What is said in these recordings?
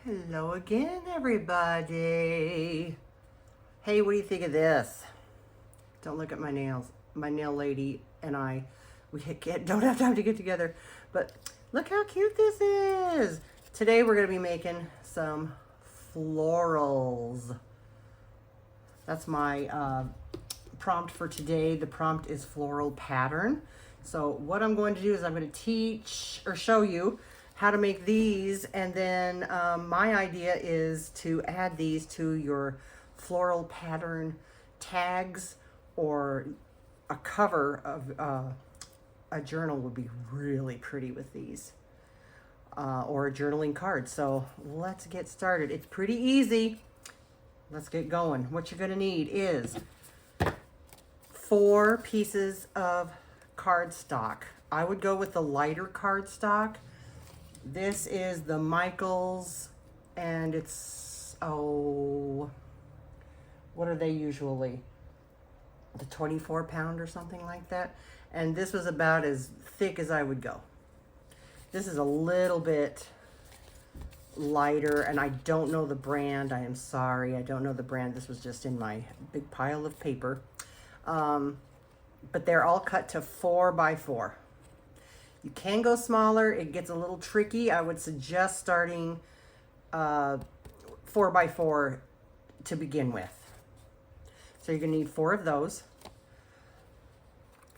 Hello again, everybody. Hey, what do you think of this? Don't look at my nails. My nail lady and I, don't have time to get together, but look how cute this is. Today we're going to be making some florals. That's my prompt for today. The prompt is floral pattern. So what I'm going to do is I'm going to teach or show you how to make these, and then my idea is to add these to your floral pattern tags, or a cover of a journal would be really pretty with these, or a journaling card. So let's get started. It's pretty easy. Let's get going. What you're going to need is 4 pieces of cardstock. I would go with the lighter cardstock. This is the Michaels, and it's, what are they usually? The 24 pound or something like that. And this was about as thick as I would go. This is a little bit lighter, and I don't know the brand. I am sorry, I don't know the brand. This was just in my big pile of paper. But they're all cut to 4 by 4. You can go smaller. It gets a little tricky. I would suggest starting 4 by 4 to begin with. So you're going to need 4 of those.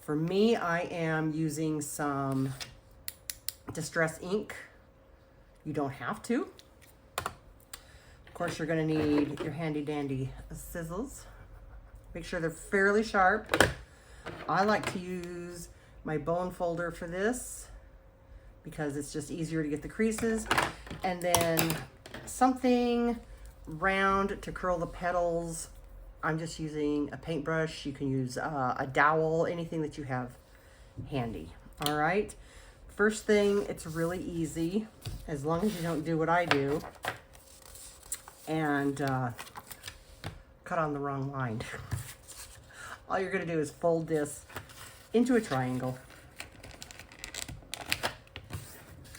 For me, I am using some Distress ink. You don't have to. Of course, you're going to need your handy dandy scissors. Make sure they're fairly sharp. I like to use my bone folder for this because it's just easier to get the creases, and then something round to curl the petals. I'm just using a paintbrush. You can use a dowel, anything that you have handy. All right, first thing, it's really easy as long as you don't do what I do and cut on the wrong line. All you're going to do is fold this into a triangle.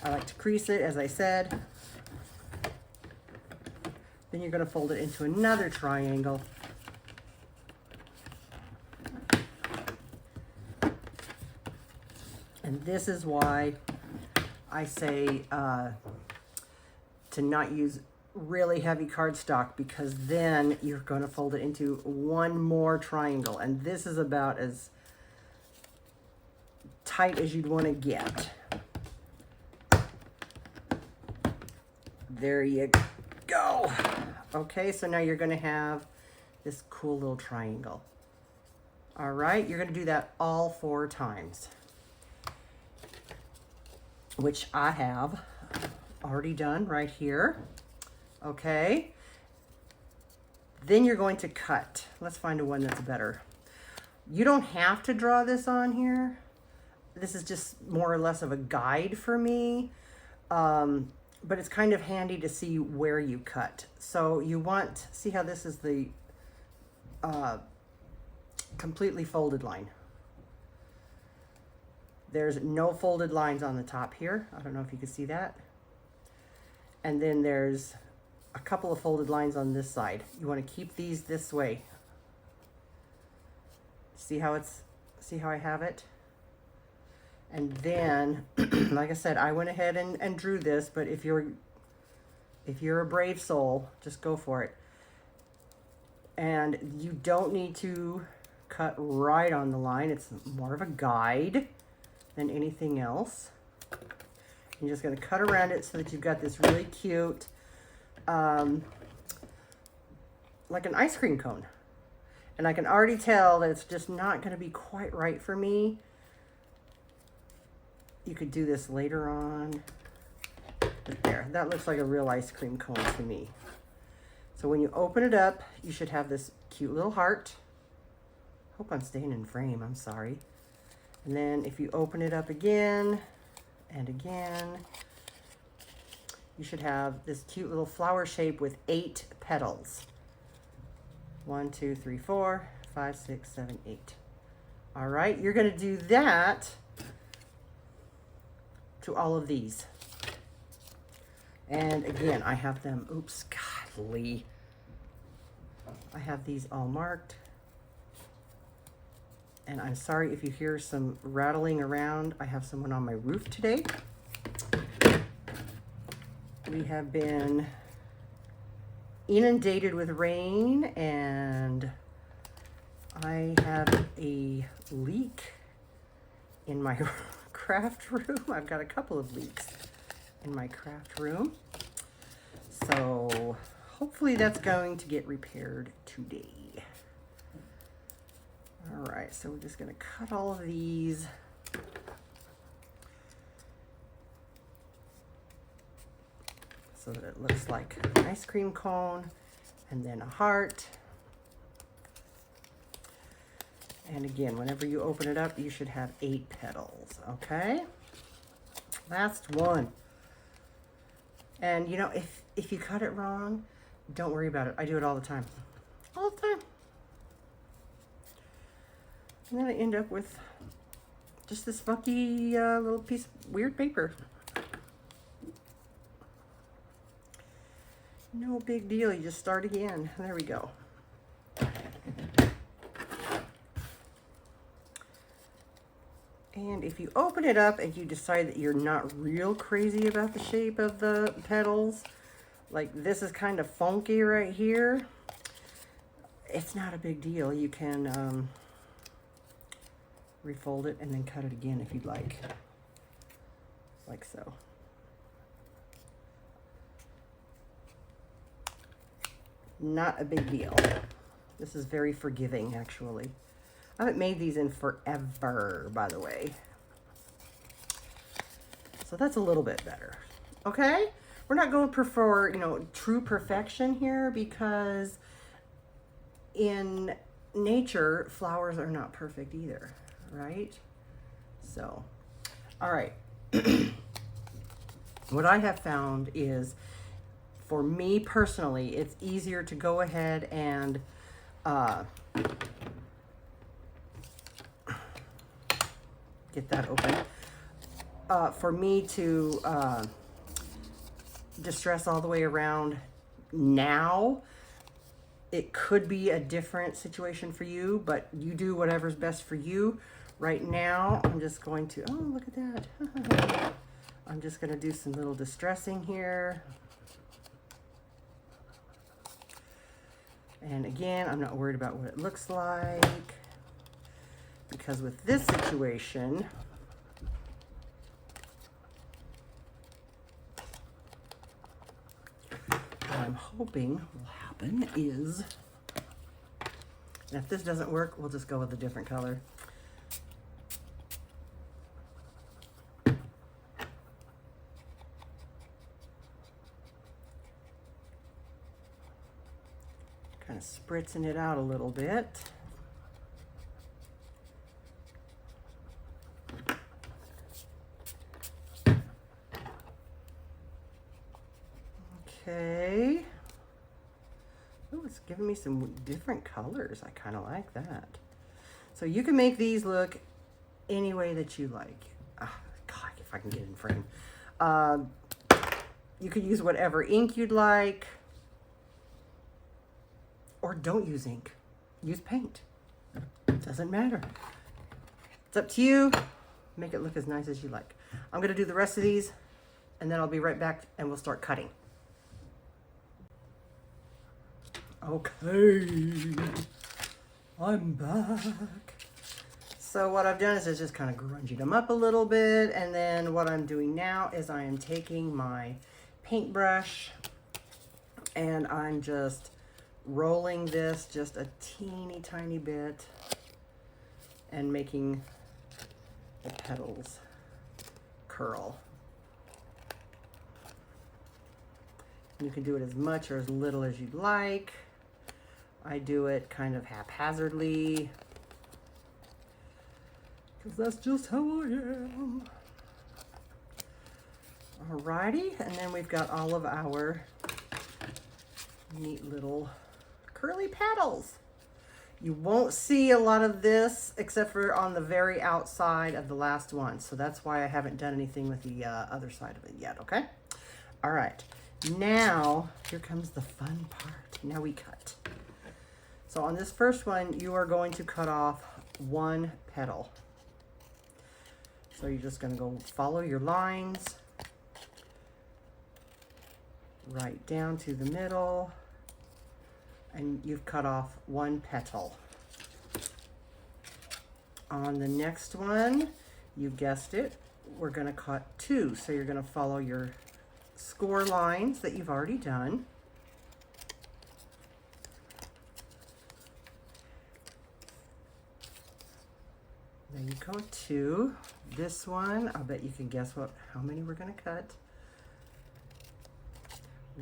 I like to crease it, as I said. Then you're going to fold it into another triangle. And this is why I say to not use really heavy cardstock, because then you're going to fold it into one more triangle, and this is about as tight as you'd want to get. There you go. Okay, so now you're going to have this cool little triangle. All right, you're going to do that all 4 times, which I have already done right here. Okay, then you're going to cut. Let's find a one that's better. You don't have to draw this on here. This is just more or less of a guide for me, but it's kind of handy to see where you cut. So you want, see how this is the completely folded line. There's no folded lines on the top here. I don't know if you can see that. And then there's a couple of folded lines on this side. You want to keep these this way. See how I have it? And then, like I said, I went ahead and drew this, but if you're a brave soul, just go for it. And you don't need to cut right on the line. It's more of a guide than anything else. You're just going to cut around it so that you've got this really cute, like an ice cream cone. And I can already tell that it's just not going to be quite right for me. You could do this later on. But there, that looks like a real ice cream cone to me. So when you open it up, you should have this cute little heart. Hope I'm staying in frame, I'm sorry. And then if you open it up again and again, you should have this cute little flower shape with 8 petals. 1, 2, 3, 4, 5, 6, 7, 8. All right, you're going to do that to all of these. And again, I have them, oops, golly. I have these all marked. And I'm sorry if you hear some rattling around. I have someone on my roof today. We have been inundated with rain, and I have a leak in my craft room. I've got a couple of leaks in my craft room. So hopefully that's going to get repaired today. All right, so we're just gonna cut all of these. So that it looks like an ice cream cone and then a heart. And again, whenever you open it up, you should have 8 petals, okay? Last one. And you know, if you cut it wrong, don't worry about it. I do it all the time. All the time. And then I end up with just this funky little piece of weird paper. No big deal, you just start again. There we go. And if you open it up and you decide that you're not real crazy about the shape of the petals, like this is kind of funky right here, it's not a big deal. You can refold it and then cut it again if you'd like so. Not a big deal. This is very forgiving, actually. I haven't made these in forever, by the way. So that's a little bit better. Okay? We're not going for, you know, true perfection here, because in nature, flowers are not perfect either, right? So, all right. What I have found is, for me personally, it's easier to go ahead and get that open. For me to distress all the way around now. It could be a different situation for you, but you do whatever's best for you. Right now, I'm just going to, oh, look at that. I'm just going to do some little distressing here. And again, I'm not worried about what it looks like, because with this situation, what I'm hoping will happen is, and if this doesn't work, we'll just go with a different color. Kind of spritzing it out a little bit. Okay. Oh, it's giving me some different colors. I kind of like that. So you can make these look any way that you like. Ah, God, if I can get in frame. You could use whatever ink you'd like. Or don't use ink. Use paint. Doesn't matter. It's up to you. Make it look as nice as you like. I'm going to do the rest of these, and then I'll be right back and we'll start cutting. Okay, I'm back. So what I've done is just kind of grunging them up a little bit, and then what I'm doing now is I am taking my paintbrush and I'm just rolling this just a teeny tiny bit and making the petals curl. You can do it as much or as little as you'd like. I do it kind of haphazardly, because that's just how I am. Alrighty, and then we've got all of our neat little curly petals. You won't see a lot of this except for on the very outside of the last one. So that's why I haven't done anything with the other side of it yet, okay? All right. Now, here comes the fun part. Now we cut. So on this first one, you are going to cut off one petal. So you're just going to go follow your lines right down to the middle, and you've cut off one petal. On the next one, you guessed it, we're going to cut two. So you're going to follow your score lines that you've already done. There you go, two. This one, I'll bet you can guess how many we're going to cut.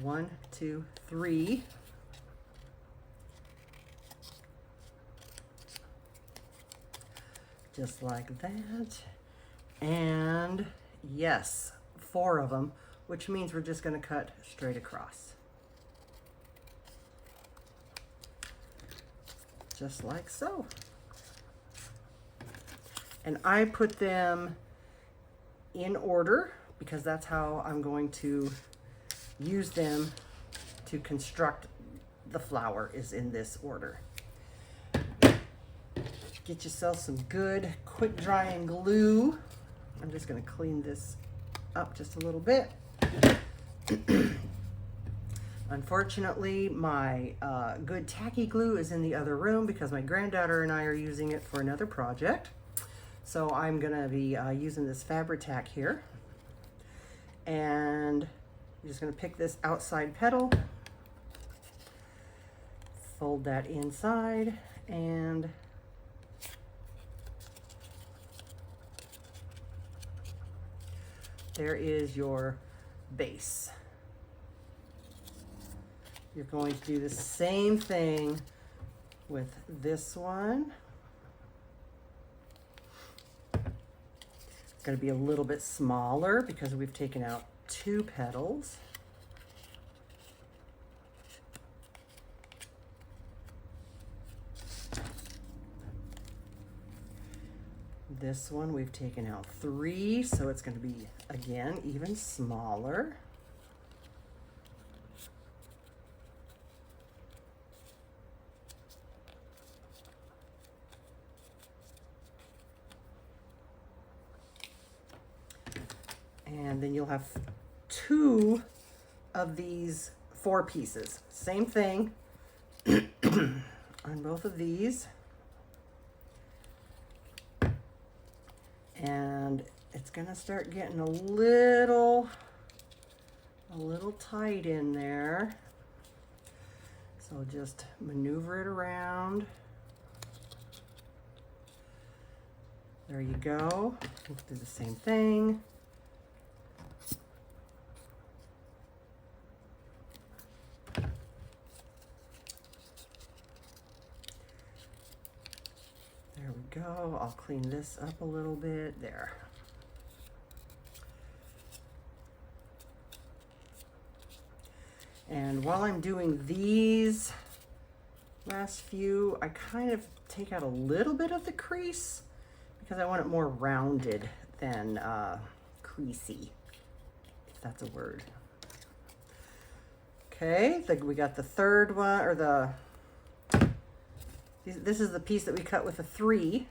1, 2, 3. Just like that. And yes, 4 of them, which means we're just going to cut straight across. Just like so. And I put them in order because that's how I'm going to use them to construct the flower, is in this order. Get yourself some good quick drying glue. I'm just going to clean this up just a little bit. Unfortunately, my good tacky glue is in the other room because my granddaughter and I are using it for another project. So I'm going to be using this Fabri-Tac here. And I'm just going to pick this outside petal, fold that inside, and there is your base. You're going to do the same thing with this one. It's going to be a little bit smaller because we've taken out 2 petals. This one we've taken out 3, so it's going to be, again, even smaller. And then you'll have 2 of these 4 pieces. Same thing on both of these. And it's gonna start getting a little tight in there. So just maneuver it around. There you go. We'll do the same thing. There we go. I'll clean this up a little bit. There. And while I'm doing these last few, I kind of take out a little bit of the crease because I want it more rounded than creasy, if that's a word. Okay, we got the third one, or this is the piece that we cut with a 3.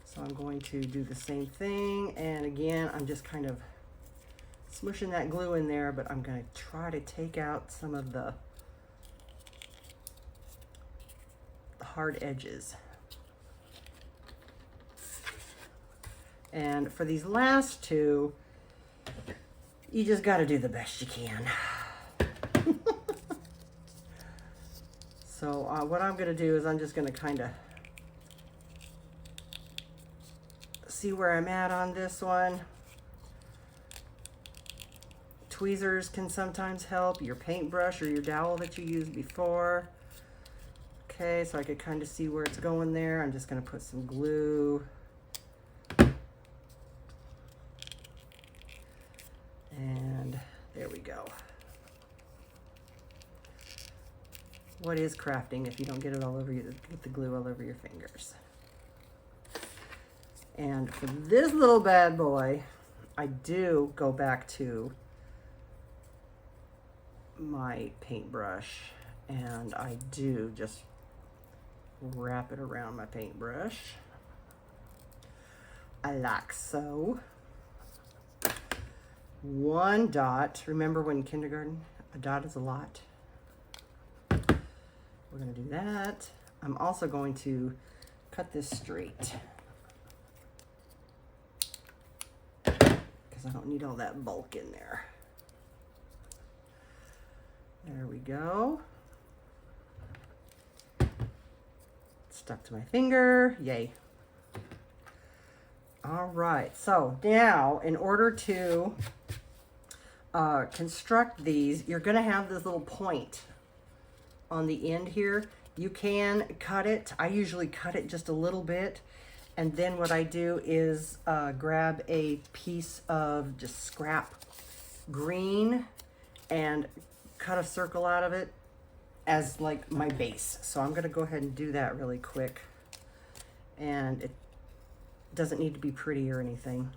So I'm going to do the same thing, and again, I'm just kind of smushing that glue in there, but I'm going to try to take out some of the hard edges. And for these last 2, you just got to do the best you can. So what I'm going to do is I'm just going to kind of see where I'm at on this one. Tweezers can sometimes help, your paintbrush or your dowel that you used before. Okay, so I could kind of see where it's going there. I'm just going to put some glue. And there we go. What is crafting if you don't get it all over you, get the glue all over your fingers? And for this little bad boy, I do go back to my paintbrush and I do just wrap it around my paintbrush. I like so. One dot. Remember when kindergarten, a dot is a lot? We're going to do that. I'm also going to cut this straight because I don't need all that bulk in there. There we go. Stuck to my finger. Yay. All right. So now, in order to construct these, you're going to have this little point on the end here. You can cut it. I usually cut it just a little bit. And then what I do is grab a piece of just scrap green and cut a circle out of it as like my base. So I'm going to go ahead and do that really quick. And it doesn't need to be pretty or anything.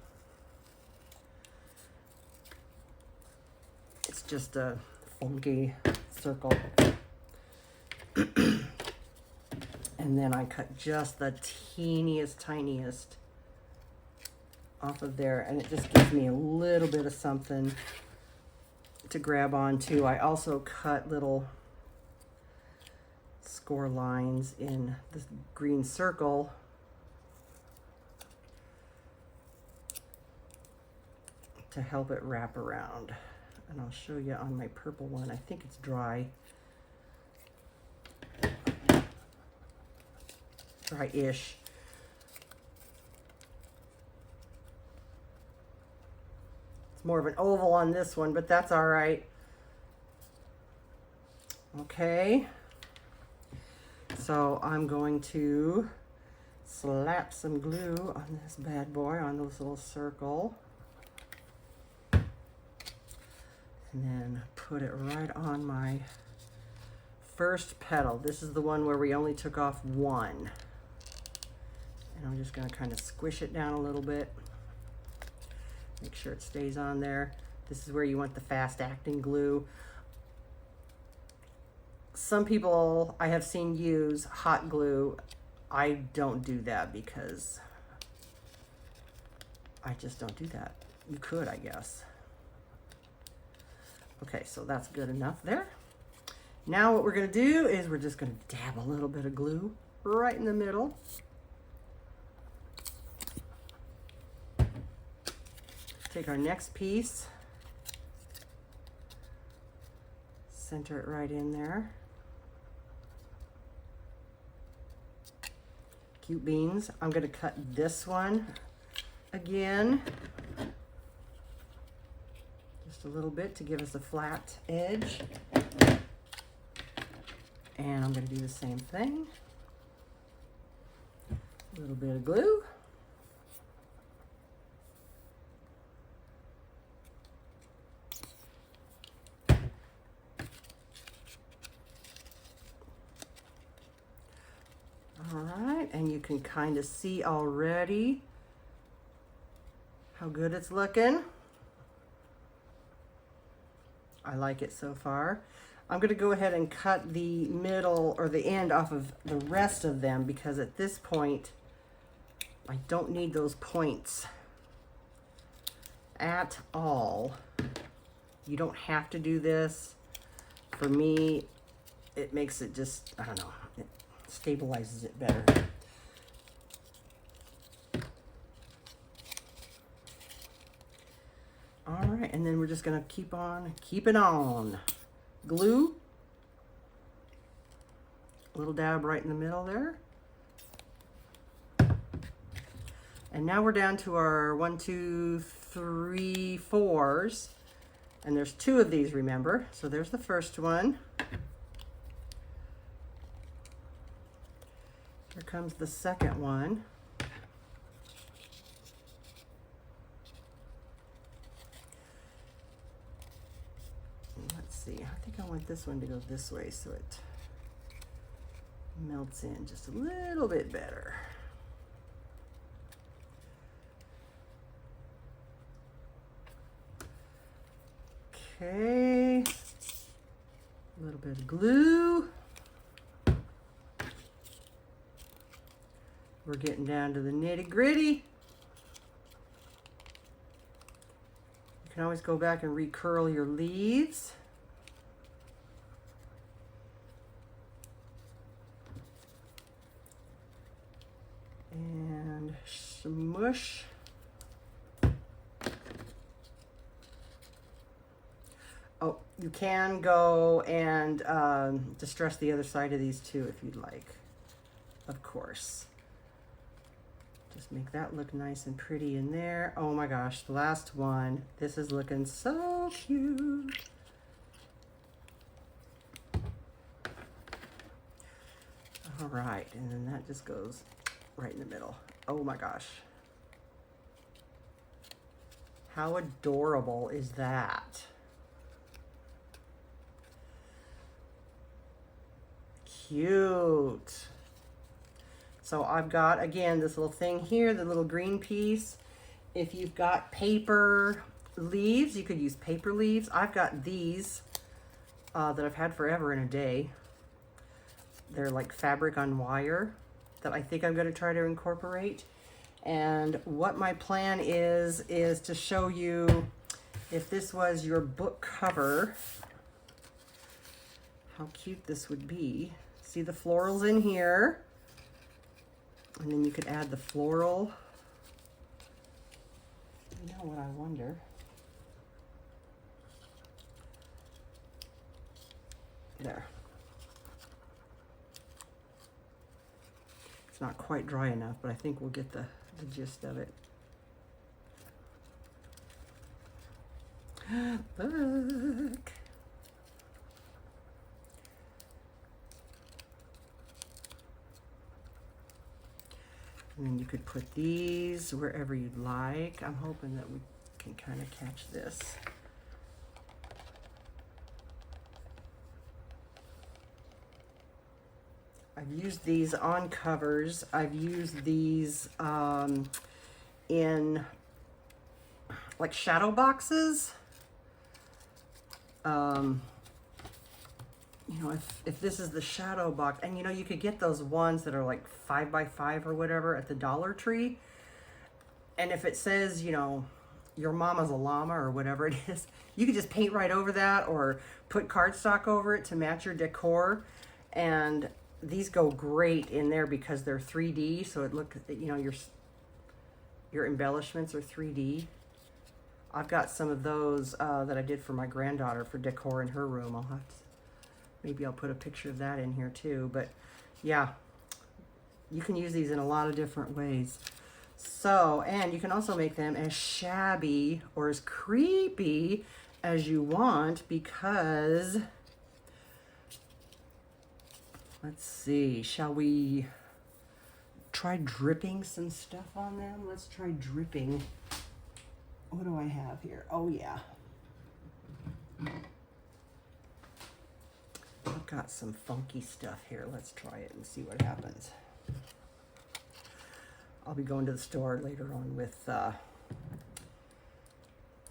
It's just a funky circle. And then I cut just the teeniest, tiniest off of there, and it just gives me a little bit of something to grab onto. I also cut little score lines in the green circle to help it wrap around. And I'll show you on my purple one. I think it's dry. Dry-ish. It's more of an oval on this one, but that's all right. Okay. So I'm going to slap some glue on this bad boy, on this little circle. And then put it right on my first petal. This is the one where we only took off one. And I'm just going to kind of squish it down a little bit. Make sure it stays on there. This is where you want the fast acting glue. Some people I have seen use hot glue. I don't do that because I just don't do that. You could, I guess. Okay, so that's good enough there. Now what we're going to do is we're just going to dab a little bit of glue right in the middle. Take our next piece, center it right in there. Cute beans. I'm going to cut this one again. Just a little bit to give us a flat edge. And I'm going to do the same thing. A little bit of glue. All right, and you can kind of see already how good it's looking. I like it so far. I'm going to go ahead and cut the middle or the end off of the rest of them because at this point I don't need those points at all. You don't have to do this. For me, it makes it just, I don't know, it stabilizes it better. All right, and then we're just going to keep on keeping on. Glue, a little dab right in the middle there. And now we're down to our 1, 2, 3, 4s. And there's 2 of these, remember? So there's the first one. Here comes the second one. Let's see, I think I want this one to go this way so it melts in just a little bit better. Okay. A little bit of glue. We're getting down to the nitty-gritty. You can always go back and recurl your leaves. And smush. Oh, you can go and distress the other side of these too if you'd like, of course. Just make that look nice and pretty in there. Oh my gosh, the last one. This is looking so cute. All right, and then that just goes right in the middle. Oh my gosh. How adorable is that? Cute. So I've got, again, this little thing here, the little green piece. If you've got paper leaves, you could use paper leaves. I've got these that I've had forever and a day. They're like fabric on wire that I think I'm going to try to incorporate. And what my plan is to show you, if this was your book cover, how cute this would be. See the florals in here? And then you could add the floral. You know what I wonder? There. It's not quite dry enough, but I think we'll get the gist of it. Look. And then you could put these wherever you'd like. I'm hoping that we can kind of catch this. I've used these on covers. I've used these in like shadow boxes. You know, if this is the shadow box, and you know, you could get those ones that are like 5x5 or whatever at the Dollar Tree. And if it says, you know, your mama's a llama or whatever it is, you could just paint right over that or put cardstock over it to match your decor. And these go great in there because they're 3D, so it looks, you know, your embellishments are 3D. I've got some of those that I did for my granddaughter for decor in her room. I'll have to, maybe I'll put a picture of that in here too. But yeah, you can use these in a lot of different ways. So, and you can also make them as shabby or as creepy as you want, because let's see, shall we try dripping some stuff on them? Let's try dripping. What do I have here? Oh yeah. I've got some funky stuff here. Let's try it and see what happens. I'll be going to the store later on with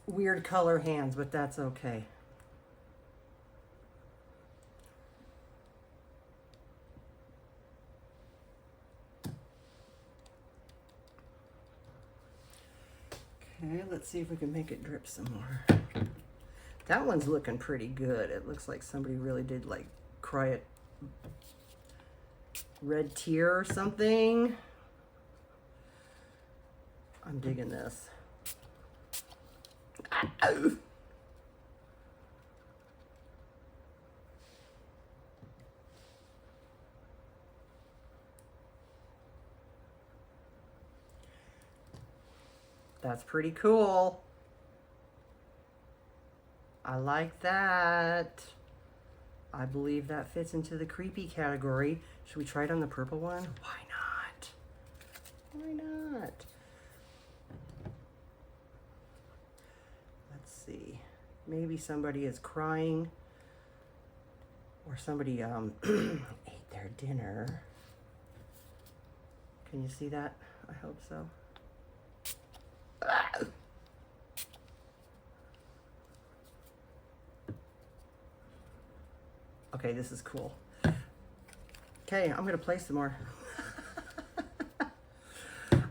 weird color hands, but that's okay. Okay, let's see if we can make it drip some more. That one's looking pretty good. It looks like somebody really did like cry a red tear or something. I'm digging this. Ow. That's pretty cool. I like that. I believe that fits into the creepy category. Should we try it on the purple one? Why not? Why not? Let's see. Maybe somebody is crying, or somebody ate their dinner. Can you see that? I hope so. Ah! Okay, this is cool. Okay, I'm gonna play some more.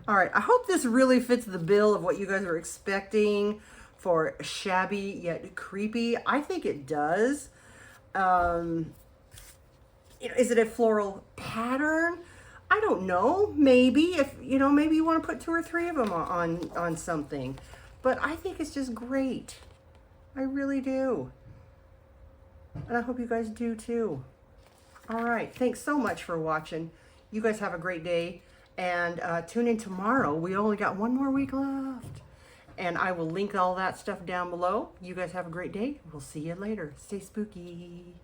All right, I hope this really fits the bill of what you guys are expecting for shabby yet creepy. I think it does. Is it a floral pattern? I don't know. Maybe if maybe you want to put 2 or 3 of them on something. But I think it's just great. I really do. And I hope you guys do too. All right. Thanks so much for watching. You guys have a great day. And tune in tomorrow. We only got 1 more week left. And I will link all that stuff down below. You guys have a great day. We'll see you later. Stay spooky.